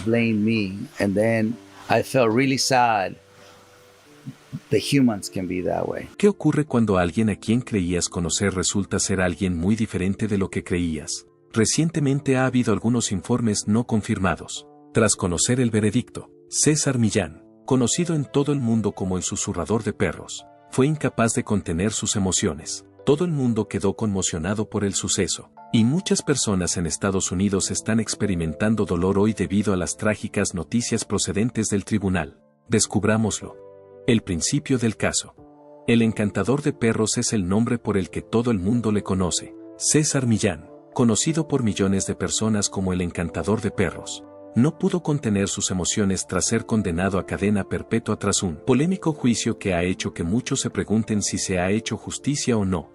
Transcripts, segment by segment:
blamed me, and then I felt really sad. The humans can be that way. ¿Qué ocurre cuando alguien a quien creías conocer resulta ser alguien muy diferente de lo que creías? Recientemente ha habido algunos informes no confirmados. Tras conocer el veredicto, César Millán, conocido en todo el mundo como el susurrador de perros, fue incapaz de contener sus emociones. Todo el mundo quedó conmocionado por el suceso, y muchas personas en Estados Unidos están experimentando dolor hoy debido a las trágicas noticias procedentes del tribunal. Descubrámoslo. El principio del caso. El encantador de perros es el nombre por el que todo el mundo le conoce. César Millán, conocido por millones de personas como el encantador de perros, no pudo contener sus emociones tras ser condenado a cadena perpetua tras un polémico juicio que ha hecho que muchos se pregunten si se ha hecho justicia o no.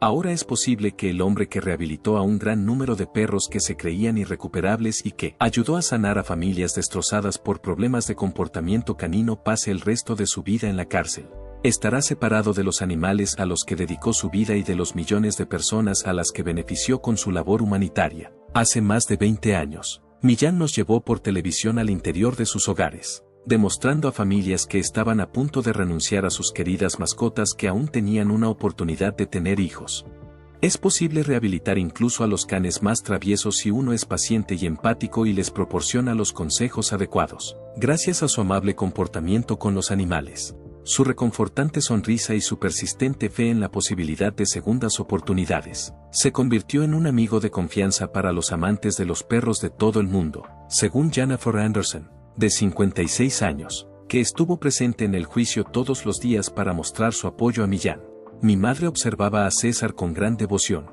Ahora es posible que el hombre que rehabilitó a un gran número de perros que se creían irrecuperables y que ayudó a sanar a familias destrozadas por problemas de comportamiento canino pase el resto de su vida en la cárcel. Estará separado de los animales a los que dedicó su vida y de los millones de personas a las que benefició con su labor humanitaria. Hace más de 20 años, Millán nos llevó por televisión al interior de sus hogares, demostrando a familias que estaban a punto de renunciar a sus queridas mascotas que aún tenían una oportunidad de tener hijos. Es posible rehabilitar incluso a los canes más traviesos si uno es paciente y empático y les proporciona los consejos adecuados. Gracias a su amable comportamiento con los animales, su reconfortante sonrisa y su persistente fe en la posibilidad de segundas oportunidades, se convirtió en un amigo de confianza para los amantes de los perros de todo el mundo, según Jennifer Anderson, de 56 años, que estuvo presente en el juicio todos los días para mostrar su apoyo a Millán. Mi madre observaba a César con gran devoción.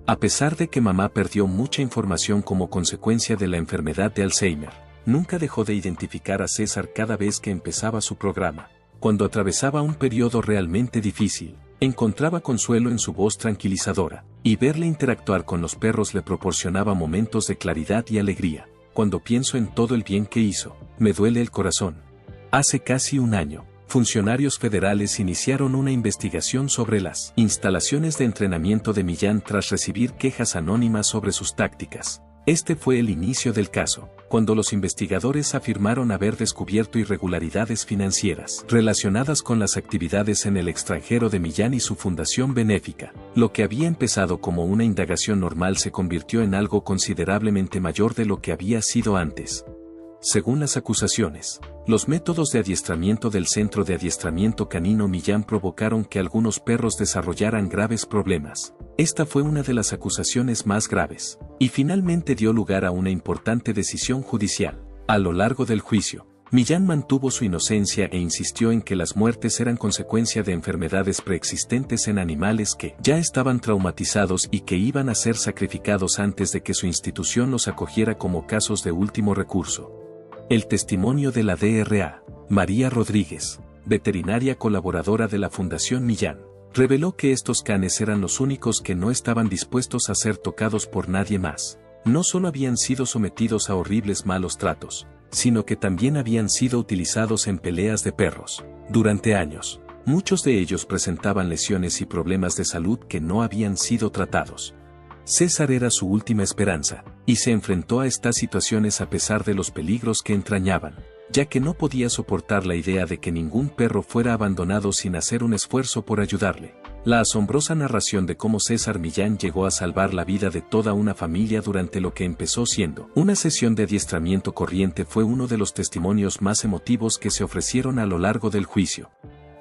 A pesar de que mamá perdió mucha información como consecuencia de la enfermedad de Alzheimer, nunca dejó de identificar a César cada vez que empezaba su programa. Cuando atravesaba un periodo realmente difícil, encontraba consuelo en su voz tranquilizadora, y verle interactuar con los perros le proporcionaba momentos de claridad y alegría. Cuando pienso en todo el bien que hizo, me duele el corazón. Hace casi un año, funcionarios federales iniciaron una investigación sobre las instalaciones de entrenamiento de Millán tras recibir quejas anónimas sobre sus tácticas. Este fue el inicio del caso, cuando los investigadores afirmaron haber descubierto irregularidades financieras relacionadas con las actividades en el extranjero de Millán y su fundación benéfica. Lo que había empezado como una indagación normal se convirtió en algo considerablemente mayor de lo que había sido antes. Según las acusaciones, los métodos de adiestramiento del Centro de Adiestramiento Canino Millán provocaron que algunos perros desarrollaran graves problemas. Esta fue una de las acusaciones más graves, y finalmente dio lugar a una importante decisión judicial. A lo largo del juicio, Millán mantuvo su inocencia e insistió en que las muertes eran consecuencia de enfermedades preexistentes en animales que ya estaban traumatizados y que iban a ser sacrificados antes de que su institución los acogiera como casos de último recurso. El testimonio de la Dra. María Rodríguez, veterinaria colaboradora de la Fundación Millán, reveló que estos canes eran los únicos que no estaban dispuestos a ser tocados por nadie más. No solo habían sido sometidos a horribles malos tratos, sino que también habían sido utilizados en peleas de perros. Durante años, muchos de ellos presentaban lesiones y problemas de salud que no habían sido tratados. César era su última esperanza, y se enfrentó a estas situaciones a pesar de los peligros que entrañaban, ya que no podía soportar la idea de que ningún perro fuera abandonado sin hacer un esfuerzo por ayudarle. La asombrosa narración de cómo César Millán llegó a salvar la vida de toda una familia durante lo que empezó siendo una sesión de adiestramiento corriente fue uno de los testimonios más emotivos que se ofrecieron a lo largo del juicio.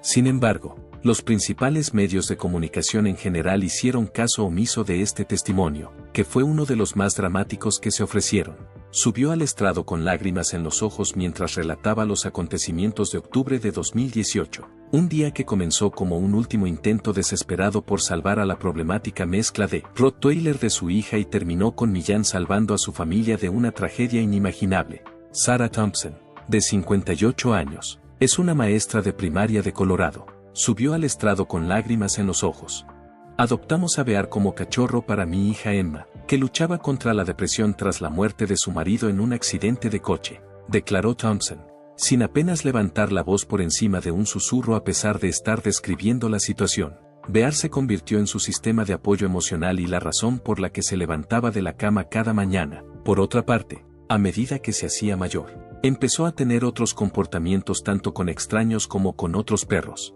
Sin embargo, los principales medios de comunicación en general hicieron caso omiso de este testimonio, que fue uno de los más dramáticos que se ofrecieron. Subió al estrado con lágrimas en los ojos mientras relataba los acontecimientos de octubre de 2018, un día que comenzó como un último intento desesperado por salvar a la problemática mezcla de Rottweiler de su hija y terminó con Millán salvando a su familia de una tragedia inimaginable. Sarah Thompson, de 58 años, es una maestra de primaria de Colorado. Subió al estrado con lágrimas en los ojos. Adoptamos a Bear como cachorro para mi hija Emma, que luchaba contra la depresión tras la muerte de su marido en un accidente de coche, declaró Thompson, sin apenas levantar la voz por encima de un susurro a pesar de estar describiendo la situación. Bear se convirtió en su sistema de apoyo emocional y la razón por la que se levantaba de la cama cada mañana. Por otra parte, A medida que se hacía mayor, empezó a tener otros comportamientos tanto con extraños como con otros perros.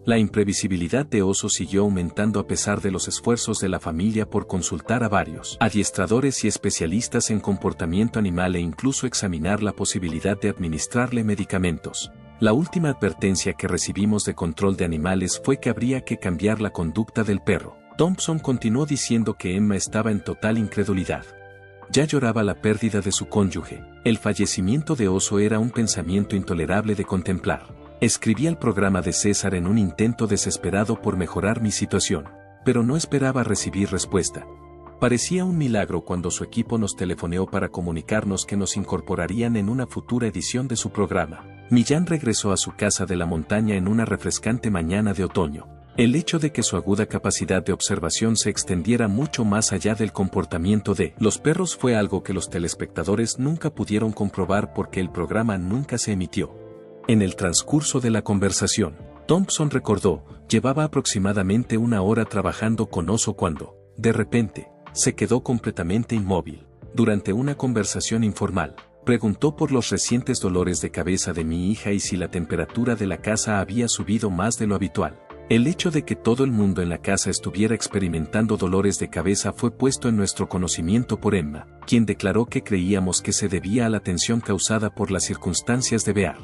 La imprevisibilidad de Oso siguió aumentando a pesar de los esfuerzos de la familia por consultar a varios adiestradores y especialistas en comportamiento animal e incluso examinar la posibilidad de administrarle medicamentos. La última advertencia que recibimos de control de animales fue que habría que cambiar la conducta del perro. Thompson continuó diciendo que Emma estaba en total incredulidad. Ya lloraba la pérdida de su cónyuge. El fallecimiento de Oso era un pensamiento intolerable de contemplar. Escribí al programa de César en un intento desesperado por mejorar mi situación, pero no esperaba recibir respuesta. Parecía un milagro cuando su equipo nos telefoneó para comunicarnos que nos incorporarían en una futura edición de su programa. Millán regresó a su casa de la montaña en una refrescante mañana de otoño. El hecho de que su aguda capacidad de observación se extendiera mucho más allá del comportamiento de los perros fue algo que los telespectadores nunca pudieron comprobar porque el programa nunca se emitió. En el transcurso de la conversación, Thompson recordó, llevaba aproximadamente una hora trabajando con Oso cuando, de repente, se quedó completamente inmóvil. Durante una conversación informal, preguntó por los recientes dolores de cabeza de mi hija y si la temperatura de la casa había subido más de lo habitual. El hecho de que todo el mundo en la casa estuviera experimentando dolores de cabeza fue puesto en nuestro conocimiento por Emma, quien declaró que creíamos que se debía a la tensión causada por las circunstancias de Bear.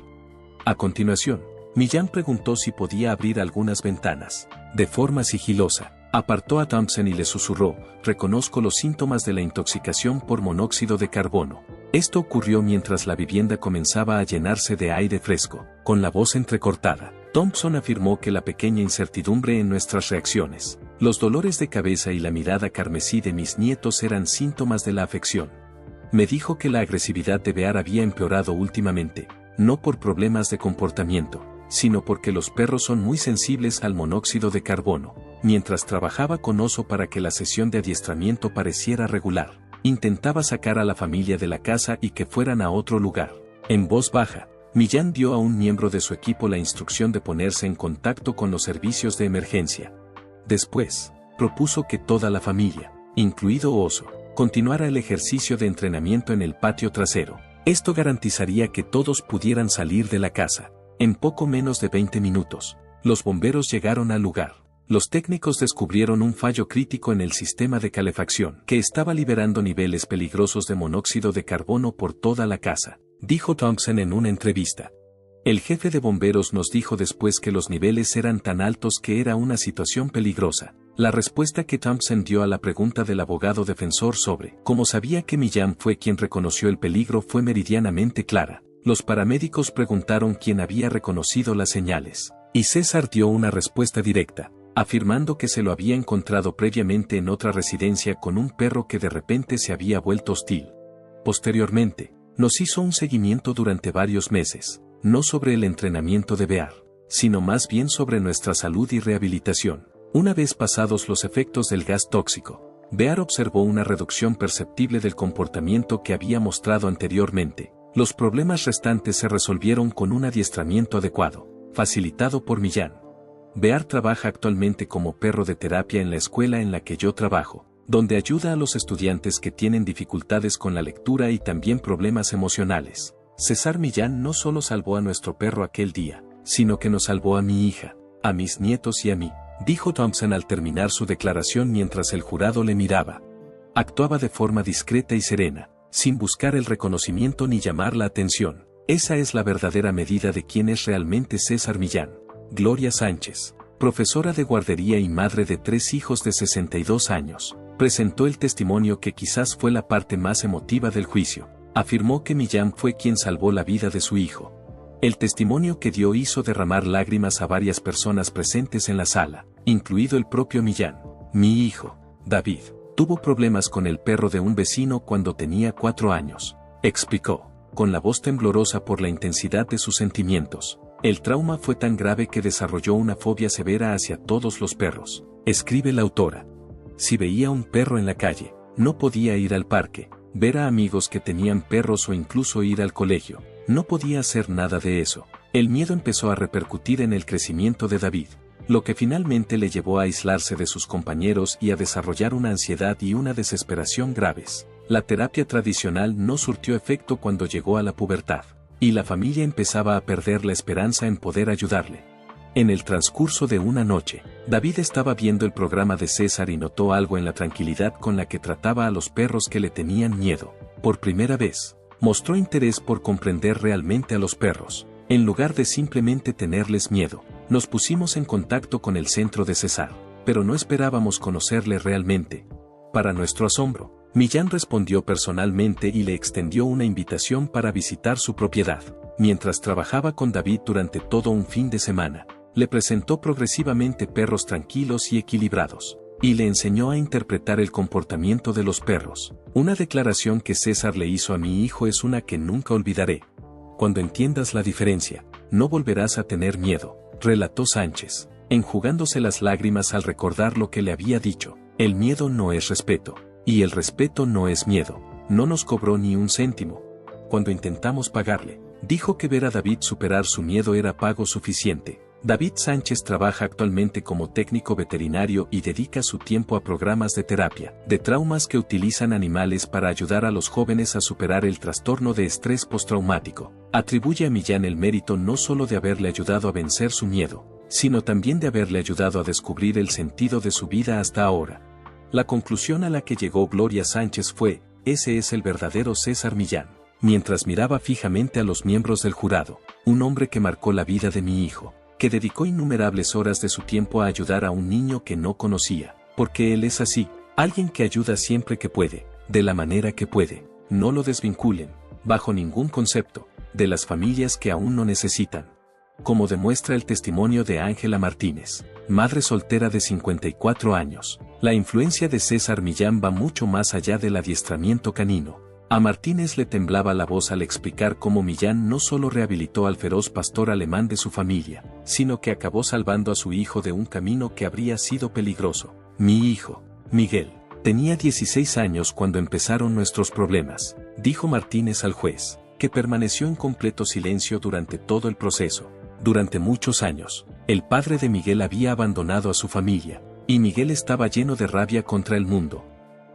A continuación, Millán preguntó si podía abrir algunas ventanas. De forma sigilosa, apartó a Thompson y le susurró, reconozco los síntomas de la intoxicación por monóxido de carbono. Esto ocurrió mientras la vivienda comenzaba a llenarse de aire fresco. Con la voz entrecortada, Thompson afirmó que la pequeña incertidumbre en nuestras reacciones, los dolores de cabeza y la mirada carmesí de mis nietos eran síntomas de la afección. Me dijo que la agresividad de Bear había empeorado últimamente, no por problemas de comportamiento, sino porque los perros son muy sensibles al monóxido de carbono. Mientras trabajaba con Oso para que la sesión de adiestramiento pareciera regular, intentaba sacar a la familia de la casa y que fueran a otro lugar. En voz baja, Millán dio a un miembro de su equipo la instrucción de ponerse en contacto con los servicios de emergencia. Después, propuso que toda la familia, incluido Oso, continuara el ejercicio de entrenamiento en el patio trasero. Esto garantizaría que todos pudieran salir de la casa. En poco menos de 20 minutos, los bomberos llegaron al lugar. Los técnicos descubrieron un fallo crítico en el sistema de calefacción, que estaba liberando niveles peligrosos de monóxido de carbono por toda la casa, dijo Thompson en una entrevista. El jefe de bomberos nos dijo después que los niveles eran tan altos que era una situación peligrosa. La respuesta que Thompson dio a la pregunta del abogado defensor sobre cómo sabía que Millán fue quien reconoció el peligro fue meridianamente clara. Los paramédicos preguntaron quién había reconocido las señales, y César dio una respuesta directa, afirmando que se lo había encontrado previamente en otra residencia con un perro que de repente se había vuelto hostil. Posteriormente, nos hizo un seguimiento durante varios meses, no sobre el entrenamiento de Bear, sino más bien sobre nuestra salud y rehabilitación. Una vez pasados los efectos del gas tóxico, Bear observó una reducción perceptible del comportamiento que había mostrado anteriormente. Los problemas restantes se resolvieron con un adiestramiento adecuado, facilitado por Millán. Bear trabaja actualmente como perro de terapia en la escuela en la que yo trabajo, donde ayuda a los estudiantes que tienen dificultades con la lectura y también problemas emocionales. César Millán no solo salvó a nuestro perro aquel día, sino que nos salvó a mi hija, a mis nietos y a mí, dijo Thompson al terminar su declaración mientras el jurado le miraba. Actuaba de forma discreta y serena, sin buscar el reconocimiento ni llamar la atención. Esa es la verdadera medida de quién es realmente César Millán. Gloria Sánchez, profesora de guardería y madre de 3 hijos de 62 años, presentó el testimonio que quizás fue la parte más emotiva del juicio. Afirmó que Millán fue quien salvó la vida de su hijo. El testimonio que dio hizo derramar lágrimas a varias personas presentes en la sala, incluido el propio Millán. Mi hijo, David, tuvo problemas con el perro de un vecino cuando tenía 4 años, explicó, con la voz temblorosa por la intensidad de sus sentimientos. El trauma fue tan grave que desarrolló una fobia severa hacia todos los perros, escribe la autora. Si veía un perro en la calle, no podía ir al parque, ver a amigos que tenían perros o incluso ir al colegio. No podía hacer nada de eso. El miedo empezó a repercutir en el crecimiento de David, lo que finalmente le llevó a aislarse de sus compañeros y a desarrollar una ansiedad y una desesperación graves. La terapia tradicional no surtió efecto cuando llegó a la pubertad, y la familia empezaba a perder la esperanza en poder ayudarle. En el transcurso de una noche, David estaba viendo el programa de César y notó algo en la tranquilidad con la que trataba a los perros que le tenían miedo. Por primera vez, mostró interés por comprender realmente a los perros. En lugar de simplemente tenerles miedo, nos pusimos en contacto con el centro de César, pero no esperábamos conocerle realmente. Para nuestro asombro, Millán respondió personalmente y le extendió una invitación para visitar su propiedad. Mientras trabajaba con David durante todo un fin de semana, le presentó progresivamente perros tranquilos y equilibrados, y le enseñó a interpretar el comportamiento de los perros. Una declaración que César le hizo a mi hijo es una que nunca olvidaré. Cuando entiendas la diferencia, no volverás a tener miedo, relató Sánchez, enjugándose las lágrimas al recordar lo que le había dicho. El miedo no es respeto, y el respeto no es miedo. No nos cobró ni un céntimo. Cuando intentamos pagarle, dijo que ver a David superar su miedo era pago suficiente. David Sánchez trabaja actualmente como técnico veterinario y dedica su tiempo a programas de terapia de traumas que utilizan animales para ayudar a los jóvenes a superar el trastorno de estrés postraumático. Atribuye a Millán el mérito no solo de haberle ayudado a vencer su miedo, sino también de haberle ayudado a descubrir el sentido de su vida hasta ahora. La conclusión a la que llegó Gloria Sánchez fue: ese es el verdadero César Millán. Mientras miraba fijamente a los miembros del jurado, un hombre que marcó la vida de mi hijo, que dedicó innumerables horas de su tiempo a ayudar a un niño que no conocía, porque él es así, alguien que ayuda siempre que puede, de la manera que puede. No lo desvinculen, bajo ningún concepto, de las familias que aún no necesitan. Como demuestra el testimonio de Ángela Martínez, madre soltera de 54 años, la influencia de César Millán va mucho más allá del adiestramiento canino. A Martínez le temblaba la voz al explicar cómo Millán no solo rehabilitó al feroz pastor alemán de su familia, sino que acabó salvando a su hijo de un camino que habría sido peligroso. Mi hijo, Miguel, tenía 16 años cuando empezaron nuestros problemas, dijo Martínez al juez, que permaneció en completo silencio durante todo el proceso. Durante muchos años, el padre de Miguel había abandonado a su familia, y Miguel estaba lleno de rabia contra el mundo.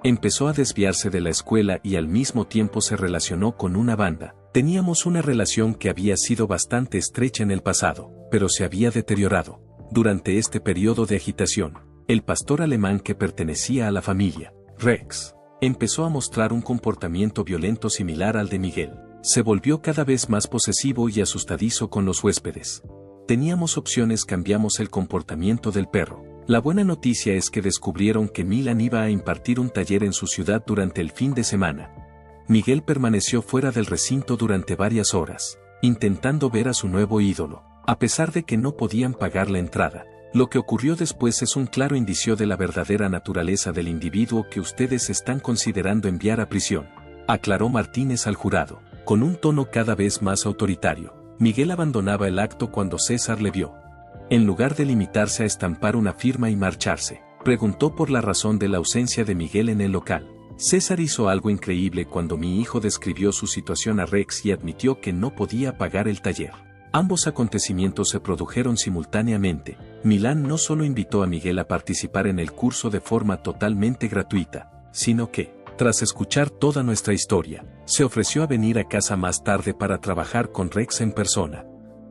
Empezó a desviarse de la escuela y al mismo tiempo se relacionó con una banda. Teníamos una relación que había sido bastante estrecha en el pasado, pero se había deteriorado. Durante este periodo de agitación, el pastor alemán que pertenecía a la familia, Rex, empezó a mostrar un comportamiento violento similar al de Miguel. Se volvió cada vez más posesivo y asustadizo con los huéspedes. Teníamos opciones: cambiamos el comportamiento del perro. La buena noticia es que descubrieron que Milan iba a impartir un taller en su ciudad durante el fin de semana. Miguel permaneció fuera del recinto durante varias horas, intentando ver a su nuevo ídolo, a pesar de que no podían pagar la entrada. Lo que ocurrió después es un claro indicio de la verdadera naturaleza del individuo que ustedes están considerando enviar a prisión, aclaró Martínez al jurado, con un tono cada vez más autoritario. Miguel abandonaba el acto cuando César le vio. En lugar de limitarse a estampar una firma y marcharse, preguntó por la razón de la ausencia de Miguel en el local. César hizo algo increíble cuando mi hijo describió su situación a Rex y admitió que no podía pagar el taller. Ambos acontecimientos se produjeron simultáneamente. Milán no solo invitó a Miguel a participar en el curso de forma totalmente gratuita, sino que, tras escuchar toda nuestra historia, se ofreció a venir a casa más tarde para trabajar con Rex en persona.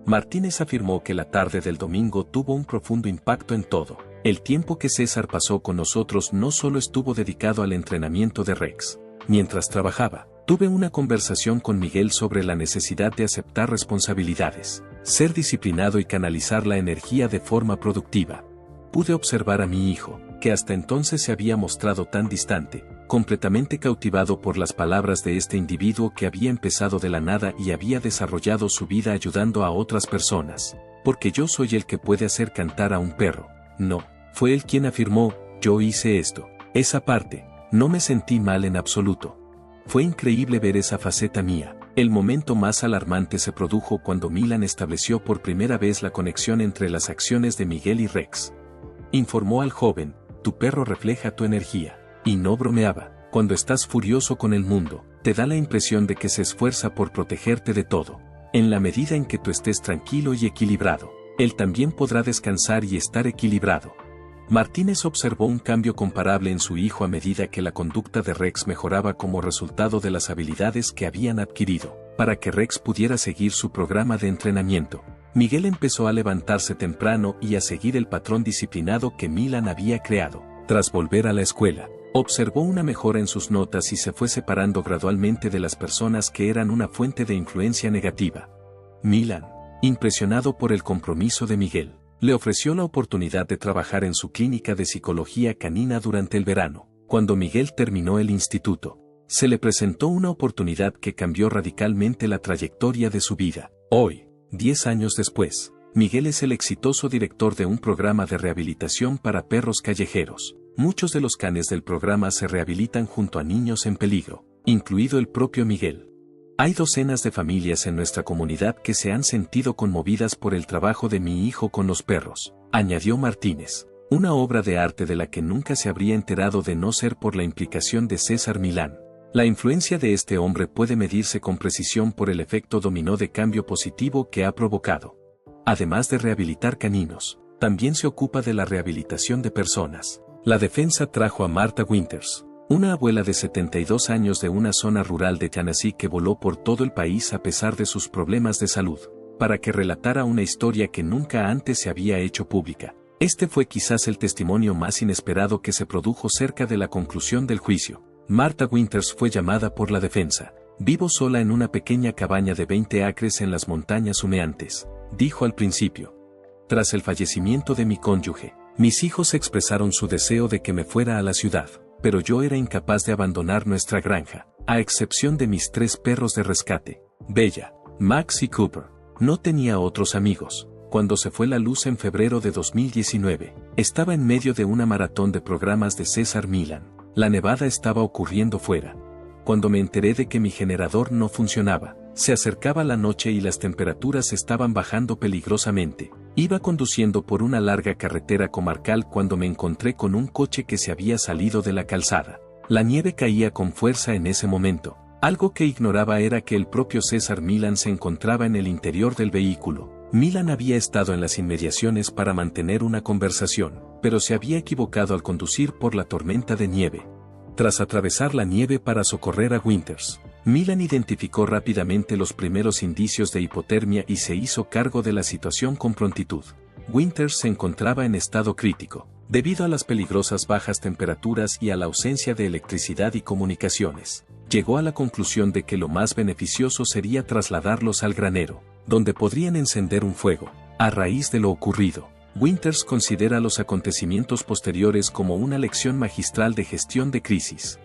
Martínez afirmó que la tarde del domingo tuvo un profundo impacto en todo. El tiempo que César pasó con nosotros no solo estuvo dedicado al entrenamiento de Rex. Mientras trabajaba, tuve una conversación con Miguel sobre la necesidad de aceptar responsabilidades, ser disciplinado y canalizar la energía de forma productiva. Pude observar a mi hijo, que hasta entonces se había mostrado tan distante, completamente cautivado por las palabras de este individuo que había empezado de la nada y había desarrollado su vida ayudando a otras personas. Porque yo soy el que puede hacer cantar a un perro. No, fue él quien afirmó: yo hice esto. Esa parte, no me sentí mal en absoluto. Fue increíble ver esa faceta mía. El momento más alarmante se produjo cuando Milan estableció por primera vez la conexión entre las acciones de Miguel y Rex. Informó al joven: tu perro refleja tu energía. Y no bromeaba. Cuando estás furioso con el mundo, te da la impresión de que se esfuerza por protegerte de todo. En la medida en que tú estés tranquilo y equilibrado, él también podrá descansar y estar equilibrado. Martínez observó un cambio comparable en su hijo a medida que la conducta de Rex mejoraba como resultado de las habilidades que habían adquirido. Para que Rex pudiera seguir su programa de entrenamiento, Miguel empezó a levantarse temprano y a seguir el patrón disciplinado que Milan había creado. Tras volver a la escuela, observó una mejora en sus notas y se fue separando gradualmente de las personas que eran una fuente de influencia negativa. Milan, impresionado por el compromiso de Miguel, le ofreció la oportunidad de trabajar en su clínica de psicología canina durante el verano. Cuando Miguel terminó el instituto, se le presentó una oportunidad que cambió radicalmente la trayectoria de su vida. Hoy, 10 años después, Miguel es el exitoso director de un programa de rehabilitación para perros callejeros. Muchos de los canes del programa se rehabilitan junto a niños en peligro, incluido el propio Miguel. Hay docenas de familias en nuestra comunidad que se han sentido conmovidas por el trabajo de mi hijo con los perros, añadió Martínez. Una obra de arte de la que nunca se habría enterado de no ser por la implicación de César Milán. La influencia de este hombre puede medirse con precisión por el efecto dominó de cambio positivo que ha provocado. Además de rehabilitar caninos, también se ocupa de la rehabilitación de personas. La defensa trajo a Martha Winters, una abuela de 72 años de una zona rural de Tennessee que voló por todo el país a pesar de sus problemas de salud, para que relatara una historia que nunca antes se había hecho pública. Este fue quizás el testimonio más inesperado que se produjo cerca de la conclusión del juicio. Martha Winters fue llamada por la defensa. Vivo sola en una pequeña cabaña de 20 acres en las montañas humeantes, dijo al principio. Tras el fallecimiento de mi cónyuge, mis hijos expresaron su deseo de que me fuera a la ciudad, pero yo era incapaz de abandonar nuestra granja, a excepción de mis 3 perros de rescate, Bella, Max y Cooper. No tenía otros amigos. Cuando se fue la luz en febrero de 2019, estaba en medio de una maratón de programas de César Milán. La nevada estaba ocurriendo fuera. Cuando me enteré de que mi generador no funcionaba, se acercaba la noche y las temperaturas estaban bajando peligrosamente. Iba conduciendo por una larga carretera comarcal cuando me encontré con un coche que se había salido de la calzada. La nieve caía con fuerza en ese momento. Algo que ignoraba era que el propio César Milán se encontraba en el interior del vehículo. Milán había estado en las inmediaciones para mantener una conversación, pero se había equivocado al conducir por la tormenta de nieve. Tras atravesar la nieve para socorrer a Winters, Milán identificó rápidamente los primeros indicios de hipotermia y se hizo cargo de la situación con prontitud. Winters se encontraba en estado crítico, debido a las peligrosas bajas temperaturas y a la ausencia de electricidad y comunicaciones. Llegó a la conclusión de que lo más beneficioso sería trasladarlos al granero, donde podrían encender un fuego. A raíz de lo ocurrido, Winters considera los acontecimientos posteriores como una lección magistral de gestión de crisis.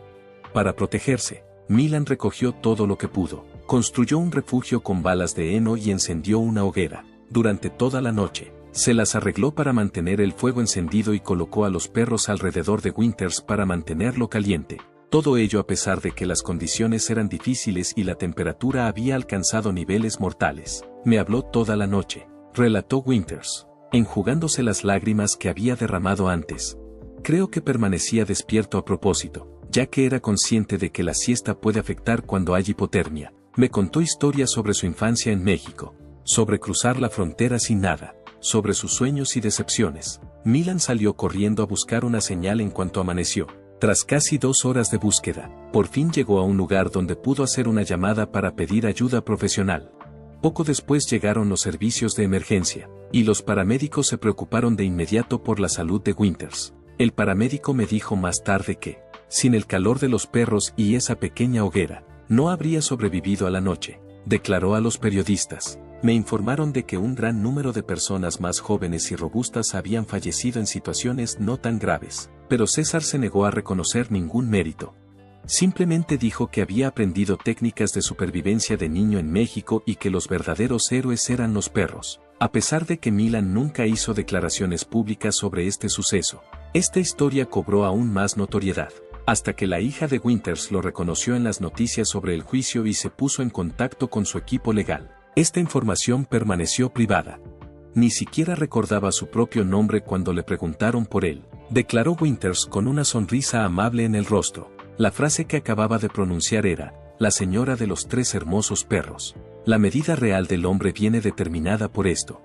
Para protegerse, Milán recogió todo lo que pudo, construyó un refugio con balas de heno y encendió una hoguera. Durante toda la noche, se las arregló para mantener el fuego encendido y colocó a los perros alrededor de Winters para mantenerlo caliente. Todo ello a pesar de que las condiciones eran difíciles y la temperatura había alcanzado niveles mortales. Me habló toda la noche, relató Winters, enjugándose las lágrimas que había derramado antes. Creo que permanecía despierto a propósito, ya que era consciente de que la siesta puede afectar cuando hay hipotermia. Me contó historias sobre su infancia en México, sobre cruzar la frontera sin nada, sobre sus sueños y decepciones. Milán salió corriendo a buscar una señal en cuanto amaneció. Tras casi 2 horas de búsqueda, por fin llegó a un lugar donde pudo hacer una llamada para pedir ayuda profesional. Poco después llegaron los servicios de emergencia, y los paramédicos se preocuparon de inmediato por la salud de Winters. El paramédico me dijo más tarde que, sin el calor de los perros y esa pequeña hoguera, no habría sobrevivido a la noche, declaró a los periodistas. Me informaron de que un gran número de personas más jóvenes y robustas habían fallecido en situaciones no tan graves, pero César se negó a reconocer ningún mérito. Simplemente dijo que había aprendido técnicas de supervivencia de niño en México y que los verdaderos héroes eran los perros. A pesar de que Milán nunca hizo declaraciones públicas sobre este suceso, esta historia cobró aún más notoriedad, hasta que la hija de Winters lo reconoció en las noticias sobre el juicio y se puso en contacto con su equipo legal. Esta información permaneció privada. Ni siquiera recordaba su propio nombre cuando le preguntaron por él, declaró Winters con una sonrisa amable en el rostro. La frase que acababa de pronunciar era, la señora de los 3 hermosos perros. La medida real del hombre viene determinada por esto.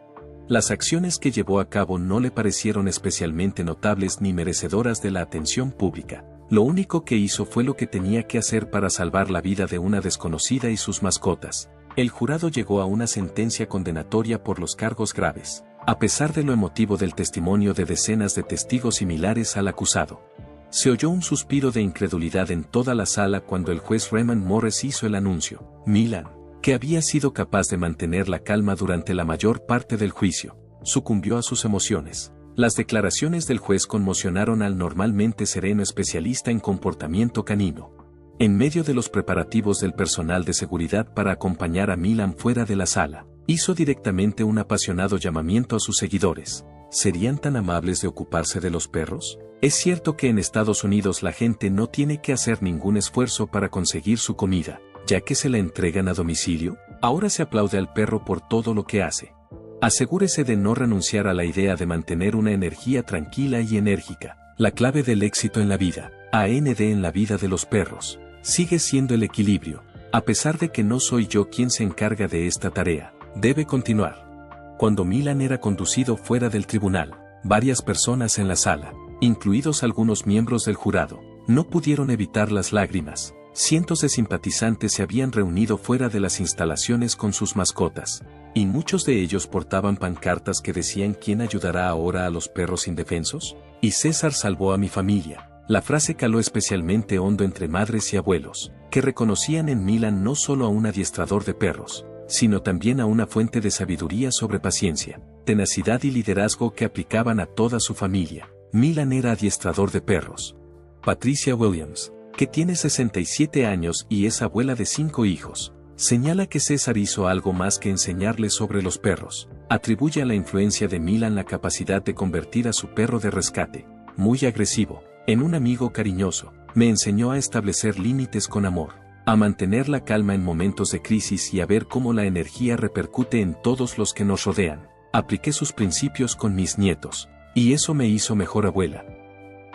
Las acciones que llevó a cabo no le parecieron especialmente notables ni merecedoras de la atención pública. Lo único que hizo fue lo que tenía que hacer para salvar la vida de una desconocida y sus mascotas. El jurado llegó a una sentencia condenatoria por los cargos graves, a pesar de lo emotivo del testimonio de decenas de testigos similares al acusado. Se oyó un suspiro de incredulidad en toda la sala cuando el juez Raymond Morris hizo el anuncio. Milan, que había sido capaz de mantener la calma durante la mayor parte del juicio, sucumbió a sus emociones. Las declaraciones del juez conmocionaron al normalmente sereno especialista en comportamiento canino. En medio de los preparativos del personal de seguridad para acompañar a Milan fuera de la sala, hizo directamente un apasionado llamamiento a sus seguidores. ¿Serían tan amables de ocuparse de los perros? Es cierto que en Estados Unidos la gente no tiene que hacer ningún esfuerzo para conseguir su comida, ya que se la entregan a domicilio. Ahora se aplaude al perro por todo lo que hace. Asegúrese de no renunciar a la idea de mantener una energía tranquila y enérgica. La clave del éxito en la vida, AND en la vida de los perros, sigue siendo el equilibrio. A pesar de que no soy yo quien se encarga de esta tarea, debe continuar. Cuando Milan era conducido fuera del tribunal, varias personas en la sala, incluidos algunos miembros del jurado, no pudieron evitar las lágrimas. Cientos de simpatizantes se habían reunido fuera de las instalaciones con sus mascotas, y muchos de ellos portaban pancartas que decían ¿quién ayudará ahora a los perros indefensos? Y César salvó a mi familia. La frase caló especialmente hondo entre madres y abuelos, que reconocían en Milan no solo a un adiestrador de perros, sino también a una fuente de sabiduría sobre paciencia, tenacidad y liderazgo que aplicaban a toda su familia. Milan era adiestrador de perros. Patricia Williams, que tiene 67 años y es abuela de 5 hijos, señala que César hizo algo más que enseñarle sobre los perros. Atribuye a la influencia de Milan la capacidad de convertir a su perro de rescate, muy agresivo, en un amigo cariñoso. Me enseñó a establecer límites con amor, a mantener la calma en momentos de crisis y a ver cómo la energía repercute en todos los que nos rodean. Apliqué sus principios con mis nietos, y eso me hizo mejor abuela.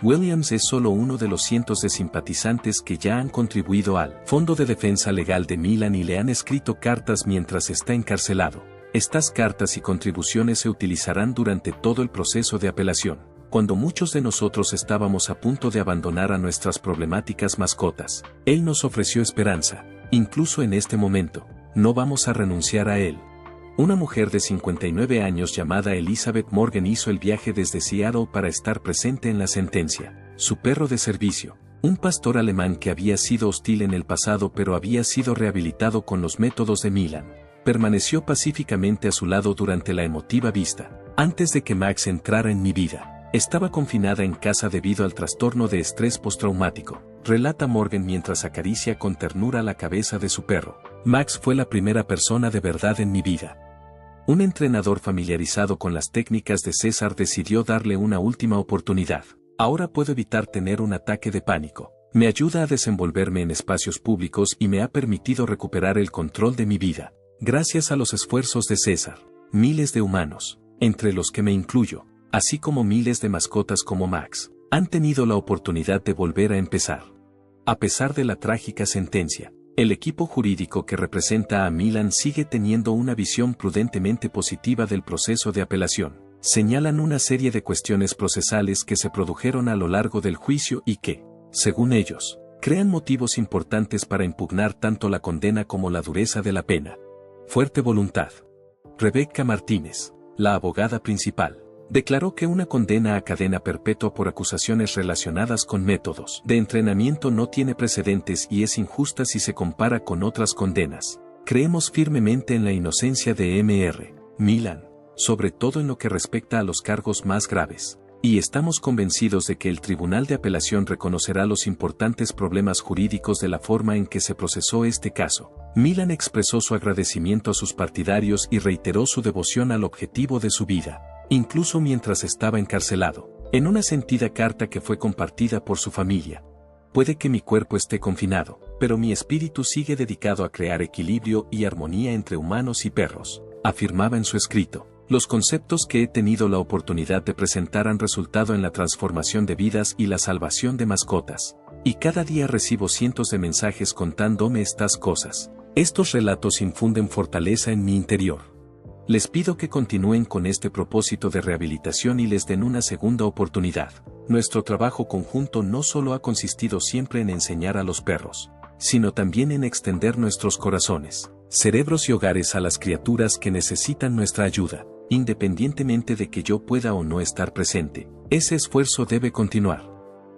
Williams es solo uno de los cientos de simpatizantes que ya han contribuido al Fondo de Defensa Legal de Milan y le han escrito cartas mientras está encarcelado. Estas cartas y contribuciones se utilizarán durante todo el proceso de apelación. Cuando muchos de nosotros estábamos a punto de abandonar a nuestras problemáticas mascotas, él nos ofreció esperanza. Incluso en este momento, no vamos a renunciar a él. Una mujer de 59 años llamada Elizabeth Morgan hizo el viaje desde Seattle para estar presente en la sentencia. Su perro de servicio, un pastor alemán que había sido hostil en el pasado pero había sido rehabilitado con los métodos de Milan, permaneció pacíficamente a su lado durante la emotiva vista. Antes de que Max entrara en mi vida, estaba confinada en casa debido al trastorno de estrés postraumático, relata Morgan mientras acaricia con ternura la cabeza de su perro. Max fue la primera persona de verdad en mi vida. Un entrenador familiarizado con las técnicas de César decidió darle una última oportunidad. Ahora puedo evitar tener un ataque de pánico. Me ayuda a desenvolverme en espacios públicos y me ha permitido recuperar el control de mi vida. Gracias a los esfuerzos de César, miles de humanos, entre los que me incluyo, así como miles de mascotas como Max, han tenido la oportunidad de volver a empezar. A pesar de la trágica sentencia, el equipo jurídico que representa a Milan sigue teniendo una visión prudentemente positiva del proceso de apelación. Señalan una serie de cuestiones procesales que se produjeron a lo largo del juicio y que, según ellos, crean motivos importantes para impugnar tanto la condena como la dureza de la pena. Fuerte voluntad. Rebecca Martínez, la abogada principal, declaró que una condena a cadena perpetua por acusaciones relacionadas con métodos de entrenamiento no tiene precedentes y es injusta si se compara con otras condenas. Creemos firmemente en la inocencia de Mr. Milan, sobre todo en lo que respecta a los cargos más graves, y estamos convencidos de que el Tribunal de Apelación reconocerá los importantes problemas jurídicos de la forma en que se procesó este caso. Milan expresó su agradecimiento a sus partidarios y reiteró su devoción al objetivo de su vida, incluso mientras estaba encarcelado. En una sentida carta que fue compartida por su familia: puede que mi cuerpo esté confinado, pero mi espíritu sigue dedicado a crear equilibrio y armonía entre humanos y perros, afirmaba en su escrito. Los conceptos que he tenido la oportunidad de presentar han resultado en la transformación de vidas y la salvación de mascotas. Y cada día recibo cientos de mensajes contándome estas cosas. Estos relatos infunden fortaleza en mi interior. Les pido que continúen con este propósito de rehabilitación y les den una segunda oportunidad. Nuestro trabajo conjunto no solo ha consistido siempre en enseñar a los perros, sino también en extender nuestros corazones, cerebros y hogares a las criaturas que necesitan nuestra ayuda, independientemente de que yo pueda o no estar presente. Ese esfuerzo debe continuar.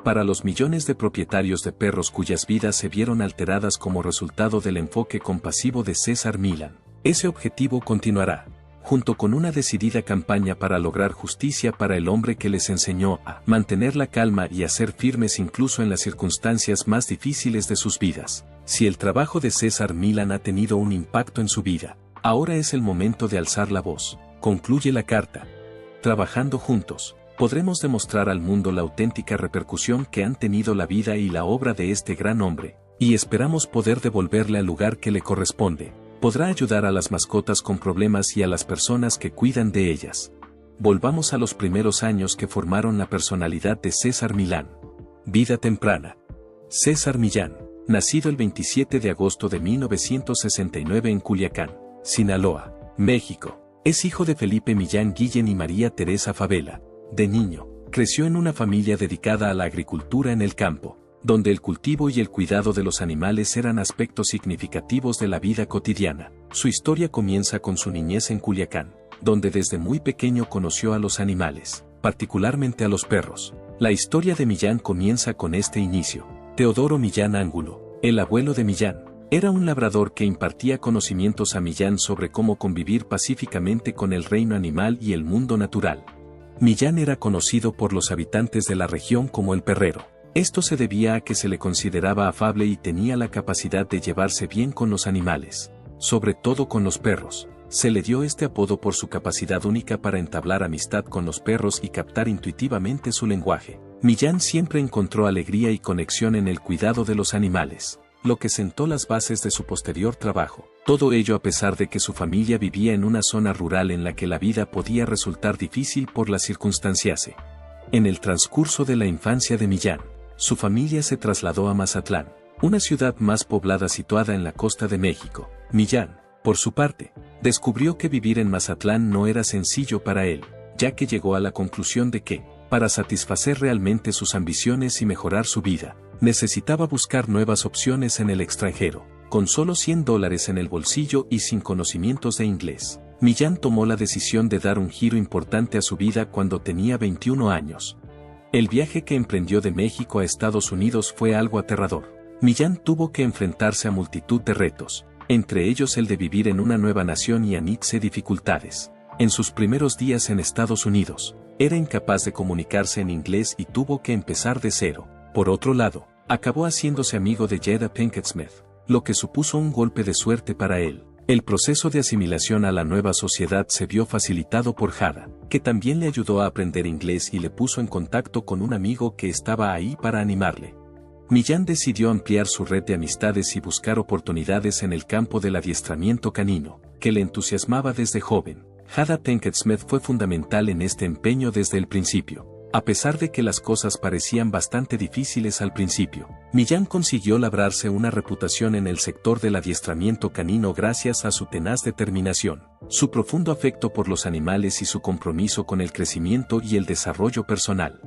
Para los millones de propietarios de perros cuyas vidas se vieron alteradas como resultado del enfoque compasivo de César Millan, ese objetivo continuará, junto con una decidida campaña para lograr justicia para el hombre que les enseñó a mantener la calma y a ser firmes incluso en las circunstancias más difíciles de sus vidas. Si el trabajo de César Millan ha tenido un impacto en su vida, ahora es el momento de alzar la voz. Concluye la carta. Trabajando juntos, podremos demostrar al mundo la auténtica repercusión que han tenido la vida y la obra de este gran hombre, y esperamos poder devolverle al lugar que le corresponde. Podrá ayudar a las mascotas con problemas y a las personas que cuidan de ellas. Volvamos a los primeros años que formaron la personalidad de César Millan. Vida temprana. César Millan, nacido el 27 de agosto de 1969 en Culiacán, Sinaloa, México, es hijo de Felipe Millán Guillén y María Teresa Favela. De niño, creció en una familia dedicada a la agricultura en el campo, donde el cultivo y el cuidado de los animales eran aspectos significativos de la vida cotidiana. Su historia comienza con su niñez en Culiacán, donde desde muy pequeño conoció a los animales, particularmente a los perros. La historia de Millán comienza con este inicio. Teodoro Millán Ángulo, el abuelo de Millán, era un labrador que impartía conocimientos a Millán sobre cómo convivir pacíficamente con el reino animal y el mundo natural. Millán era conocido por los habitantes de la región como el perrero. Esto se debía a que se le consideraba afable y tenía la capacidad de llevarse bien con los animales, sobre todo con los perros. Se le dio este apodo por su capacidad única para entablar amistad con los perros y captar intuitivamente su lenguaje. Millán siempre encontró alegría y conexión en el cuidado de los animales, lo que sentó las bases de su posterior trabajo. Todo ello a pesar de que su familia vivía en una zona rural en la que la vida podía resultar difícil por las circunstancias. En el transcurso de la infancia de Millán, su familia se trasladó a Mazatlán, una ciudad más poblada situada en la costa de México. Millán, por su parte, descubrió que vivir en Mazatlán no era sencillo para él, ya que llegó a la conclusión de que, para satisfacer realmente sus ambiciones y mejorar su vida, necesitaba buscar nuevas opciones en el extranjero. Con solo $100 en el bolsillo y sin conocimientos de inglés, Millán tomó la decisión de dar un giro importante a su vida cuando tenía 21 años. El viaje que emprendió de México a Estados Unidos fue algo aterrador. Millán tuvo que enfrentarse a multitud de retos, entre ellos el de vivir en una nueva nación y anitse dificultades. En sus primeros días en Estados Unidos, era incapaz de comunicarse en inglés y tuvo que empezar de cero. Por otro lado, acabó haciéndose amigo de Jada Pinkett Smith, lo que supuso un golpe de suerte para él. El proceso de asimilación a la nueva sociedad se vio facilitado por Jada, que también le ayudó a aprender inglés y le puso en contacto con un amigo que estaba ahí para animarle. Millán decidió ampliar su red de amistades y buscar oportunidades en el campo del adiestramiento canino, que le entusiasmaba desde joven. Jada Pinkett Smith fue fundamental en este empeño desde el principio. A pesar de que las cosas parecían bastante difíciles al principio, Millán consiguió labrarse una reputación en el sector del adiestramiento canino gracias a su tenaz determinación, su profundo afecto por los animales y su compromiso con el crecimiento y el desarrollo personal.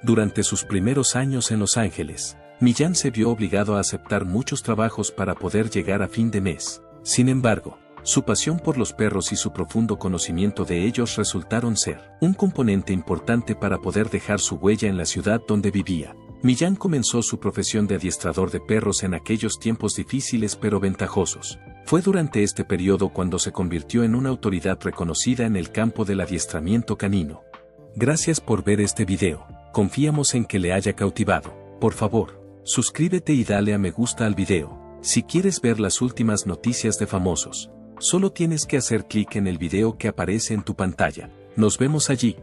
Durante sus primeros años en Los Ángeles, Millán se vio obligado a aceptar muchos trabajos para poder llegar a fin de mes. Sin embargo, su pasión por los perros y su profundo conocimiento de ellos resultaron ser un componente importante para poder dejar su huella en la ciudad donde vivía. Millán comenzó su profesión de adiestrador de perros en aquellos tiempos difíciles pero ventajosos. Fue durante este periodo cuando se convirtió en una autoridad reconocida en el campo del adiestramiento canino. Gracias por ver este video, confiamos en que le haya cautivado. Por favor, suscríbete y dale a me gusta al video, si quieres ver las últimas noticias de famosos. Solo tienes que hacer clic en el video que aparece en tu pantalla. Nos vemos allí.